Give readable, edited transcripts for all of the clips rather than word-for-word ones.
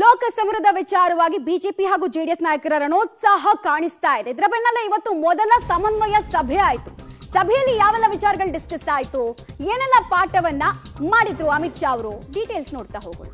ಲೋಕಸಮರದ ವಿಚಾರವಾಗಿ ಬಿಜೆಪಿ ಹಾಗೂ ಜೆಡಿಎಸ್ ನಾಯಕರ ರಣೋತ್ಸಾಹ ಕಾಣಿಸ್ತಾ ಇದೆ. ಇದರ ಬೆನ್ನಲ್ಲೇ ಇವತ್ತು ಮೊದಲ ಸಮನ್ವಯ ಸಭೆ ಆಯಿತು. ಸಭೆಯಲ್ಲಿ ಯಾವೆಲ್ಲ ವಿಚಾರಗಳು ಡಿಸ್ಕಸ್ ಆಯಿತು, ಏನೆಲ್ಲ ಪಾಠವನ್ನ ಮಾಡಿದ್ರು ಅಮಿತ್ ಶಾ ಅವರು, ಡೀಟೇಲ್ಸ್ ನೋಡ್ತಾ ಹೋಗೋಣ.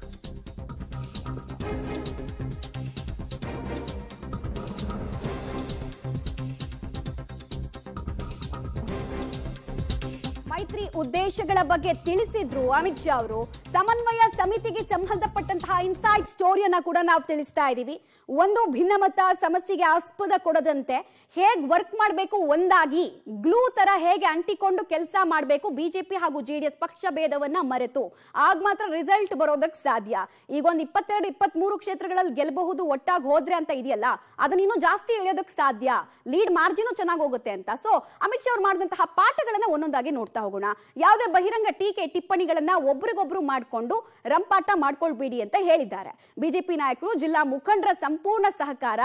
ಮೈತ್ರಿ ಉದ್ದೇಶಗಳ ಬಗ್ಗೆ ತಿಳಿಸಿದ್ರು ಅಮಿತ್ ಶಾ ಅವರು. ಸಮನ್ವಯ ಸಮಿತಿಗೆ ಸಂಬಂಧಪಟ್ಟಂತಹ ಇನ್ಸೈಡ್ ಸ್ಟೋರಿಯನ್ನ ಕೂಡ ನಾವು ತಿಳಿಸ್ತಾ ಇದ್ದೀವಿ. ಒಂದು ಭಿನ್ನಮತ ಸಮಸ್ಯೆಗೆ ಆಸ್ಪದ ಕೊಡದಂತೆ ಹೇಗೆ ವರ್ಕ್ ಮಾಡಬೇಕು, ಒಂದಾಗಿ ಗ್ಲೂ ತರ ಹೇಗೆ ಅಂಟಿಕೊಂಡು ಕೆಲಸ ಮಾಡಬೇಕು, ಬಿಜೆಪಿ ಹಾಗೂ ಜೆಡಿಎಸ್ ಪಕ್ಷ ಭೇದವನ್ನ ಮರೆತು ಆಗ ಮಾತ್ರ ರಿಸಲ್ಟ್ ಬರೋದಕ್ಕೆ ಸಾಧ್ಯ. ಈಗ ಒಂದು 22-23 ಕ್ಷೇತ್ರಗಳಲ್ಲಿ ಗೆಲ್ಲಬಹುದು ಒಟ್ಟಾಗಿ ಹೋದ್ರೆ ಅಂತ ಇದೆಯಲ್ಲ, ಅದನ್ನ ಇನ್ನೂ ಜಾಸ್ತಿ ಎಳೆಯೋದಕ್ಕೆ ಸಾಧ್ಯ, ಲೀಡ್ ಮಾರ್ಜಿನ್ ಚೆನ್ನಾಗಿ ಹೋಗುತ್ತೆ ಅಂತ. ಸೊ ಅಮಿತ್ ಶಾ ಅವರು ಮಾಡಿದಂತಹ ಪಾಠಗಳನ್ನ ಒಂದೊಂದಾಗಿ ನೋಡ್ತಾ ಹೋಗೋಣ. ಯಾವುದೇ ಬಹಿರಂಗ ಟೀಕೆ ಟಿಪ್ಪಣಿಗಳನ್ನ ಒಬ್ರಿಗೊಬ್ರು ಮಾಡಿಕೊಂಡು ರಂಪಾಟ ಮಾಡ್ಕೊಳ್ಬೇಡಿ ಅಂತ ಹೇಳಿದ್ದಾರೆ. ಬಿಜೆಪಿ ನಾಯಕರು, ಜಿಲ್ಲಾ ಮುಖಂಡರ ಸಂಪೂರ್ಣ ಸಹಕಾರ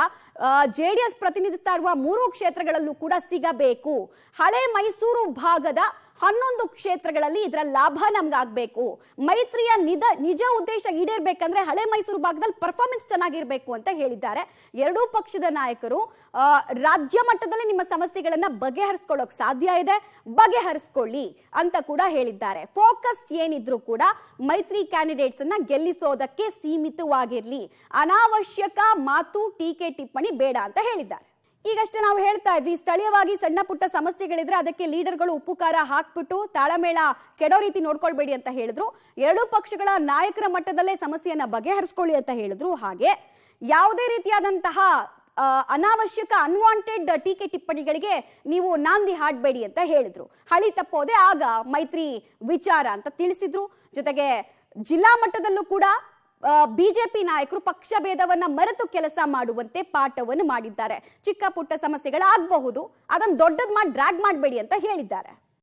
ಜೆಡಿಎಸ್ ಪ್ರತಿನಿಧಿಸ್ತಾ ಇರುವ 3 ಕ್ಷೇತ್ರಗಳಲ್ಲೂ ಕೂಡ ಸಿಗಬೇಕು. ಹಳೆ ಮೈಸೂರು ಭಾಗದ 11 ಕ್ಷೇತ್ರಗಳಲ್ಲಿ ಇದರ ಲಾಭ ನಮ್ಗಾಗಬೇಕು. ಮೈತ್ರಿಯ ನಿಜ ಉದ್ದೇಶ ಈಡೇರ್ಬೇಕಂದ್ರೆ ಹಳೆ ಮೈಸೂರು ಭಾಗದಲ್ಲಿ ಪರ್ಫಾರ್ಮೆನ್ಸ್ ಚೆನ್ನಾಗಿರ್ಬೇಕು ಅಂತ ಹೇಳಿದ್ದಾರೆ. ಎರಡೂ ಪಕ್ಷದ ನಾಯಕರು ರಾಜ್ಯ ಮಟ್ಟದಲ್ಲಿ ನಿಮ್ಮ ಸಮಸ್ಯೆಗಳನ್ನ ಬಗೆಹರಿಸ್ಕೊಳ್ಳೋಕೆ ಸಾಧ್ಯ ಇದೆ, ಬಗೆಹರಿಸ್ಕೊಳ್ಳಿ ಅಂತ ಕೂಡ ಹೇಳಿದ್ದಾರೆ. ಫೋಕಸ್ ಏನಿದ್ರು ಕೂಡ ಮೈತ್ರಿ ಕ್ಯಾಂಡಿಡೇಟ್ಸ್ ಅನ್ನ ಗೆಲ್ಲಿಸೋದಕ್ಕೆ ಸೀಮಿತವಾಗಿರ್ಲಿ, ಅನಾವಶ್ಯಕ ಮಾತು ಟೀಕೆ ಟಿಪ್ಪಣಿ ಬೇಡ ಅಂತ ಹೇಳಿದ್ದಾರೆ. ಈಗಷ್ಟೇ ನಾವು ಹೇಳ್ತಾ ಇದ್ವಿ, ಸ್ಥಳೀಯವಾಗಿ ಸಣ್ಣ ಪುಟ್ಟ ಸಮಸ್ಯೆಗಳಿದ್ರೆ ಅದಕ್ಕೆ ಲೀಡರ್ಗಳು ಉಪ್ಪು ಖಾರ ಹಾಕ್ಬಿಟ್ಟು ತಾಳಮೇಳ ಕೆಡೋ ರೀತಿ ನೋಡ್ಕೊಳ್ಬೇಡಿ ಅಂತ ಹೇಳಿದ್ರು. ಎರಡೂ ಪಕ್ಷಗಳ ನಾಯಕರ ಮಟ್ಟದಲ್ಲೇ ಸಮಸ್ಯೆಯನ್ನ ಬಗೆಹರಿಸ್ಕೊಳ್ಳಿ ಅಂತ ಹೇಳಿದ್ರು. ಹಾಗೆ ಯಾವುದೇ ರೀತಿಯಾದಂತಹ ಅನಾವಶ್ಯಕ ಅನ್ವಾಂಟೆಡ್ ಟೀಕೆ ಟಿಪ್ಪಣಿಗಳಿಗೆ ನೀವು ನಾಂದಿ ಹಾಡಬೇಡಿ ಅಂತ ಹೇಳಿದ್ರು. ಹಳಿ ತಪ್ಪೋದೆ ಆಗ ಮೈತ್ರಿ ವಿಚಾರ ಅಂತ ತಿಳಿಸಿದ್ರು. ಜೊತೆಗೆ ಜಿಲ್ಲಾ ಮಟ್ಟದಲ್ಲೂ ಕೂಡ ಬಿಜೆಪಿ ನಾಯಕರು ಪಕ್ಷ ಭೇದವನ್ನ ಮರೆತು ಕೆಲಸ ಮಾಡುವಂತೆ ಪಾಠವನ್ನು ಮಾಡಿದ್ದಾರೆ. ಚಿಕ್ಕ ಪುಟ್ಟ ಸಮಸ್ಯೆಗಳಾಗಬಹುದು, ಅದನ್ನು ದೊಡ್ಡದ್ ಮಾಡಿ ಡ್ರ್ಯಾಗ್ ಮಾಡಬೇಡಿ ಅಂತ ಹೇಳಿದ್ದಾರೆ.